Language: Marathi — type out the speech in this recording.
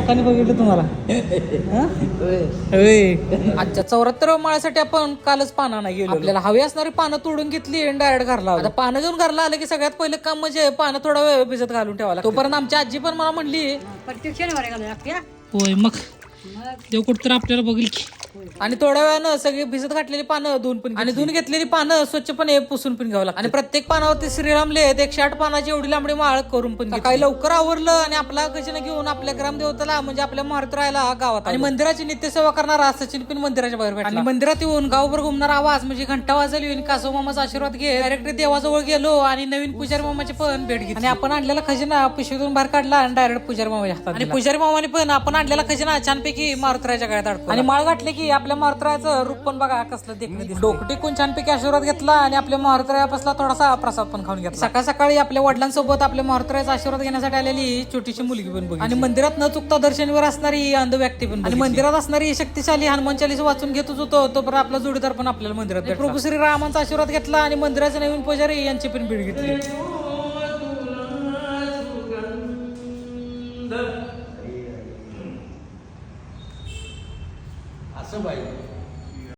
लोकांनी बघितलं तुम्हाला. आजच्या 74व्या माळ्यासाठी आपण कालच पानं नाही गेलो. आपल्याला हवी असणारी पानं तोडून घेतली आणि डायरेक्ट घरला. आता पानं घेऊन घरला आलं की सगळ्यात पहिलं काम म्हणजे पानं थोडा वेळ भिजत घालून ठेवायला. तोपर्यंत आमची आजी पण मला म्हणली होय मग देव कुठं तर आपल्याला बघील की. आणि थोड्या वेळानं सगळी भिजत घातलेली पानं धुवून पण आणि धुवून घेतलेली पानं स्वच्छपणे पुसून पण घ्यावं लागतं. आणि प्रत्येक पानावरती श्रीराम लिहित 108 पानाची एवढी लांबडी माळ करून पण काही लवकर आवरलं आणि आपला गजन घेऊन आपल्या ग्रामदेवताला म्हणजे आपल्या महाराष्ट्राला गावात आणि मंदिराची नित्यसेवा करणारा सचिन पण मंदिराच्या बाहेर भेटला. आणि मंदिरात येऊन गावभर घुमणारा आवाज म्हणजे घंटा वाजली आणि कासव मामाचा आशीर्वाद घे डायरेक्ट देवाजवळ गेलो आणि नवीन पुजारी मामाची पण भेट घेतली. आणि आपण आणलेला खजिना पिशवीतून बाहेर काढला आणि डायरेक्ट पुजारी मामाच्या हातात. आणि पुजारी मामाने पण आपण आणलेला खजिना छानपैकी मारुतरायाच्या गळ्यात अडकवला. आणि माळ घातली की आपल्या मारुतरायाचं रूप पण बघा कसलं देखणं. डोकं टेकून छानपैकी आशीर्वाद घेतला आणि आपल्या मारुतरायापासला थोडासा प्रसाद पण खाऊन घेतला. सकाळ सकाळी आपल्या वडिलांसोबत आपल्या मारुतरायाचा आशीर्वाद घेण्यासाठी आलेली छोटीशी मुलगी पण बघितली. आणि मंदिरात न चुकता दर्शनवर असणारी अंध व्यक्ती पण. आणि मंदिरात असणारी शक्तिशाली हनुमान चालीसा वाचून घेतच होतो तोपर्यंत आपला जोडीदार पण आपल्याला मंदिरात भेटला. प्रभू श्रीरामांचा आशीर्वाद घेतला आणि मंदिराचे नवीन पुजारी यांची पण भेट घेतली. असं पाहिजे.